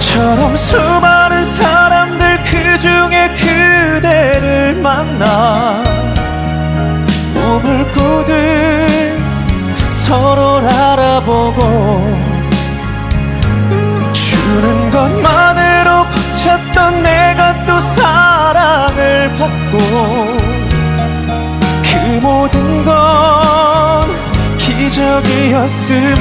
너처럼 수많은 사람들 그 중에 그대를 만나 꿈을 꾸듯 서로를 알아보고 주는 것만으로 벅찼던 내가 또 사랑을 받고 그 모든 건 기적이었음을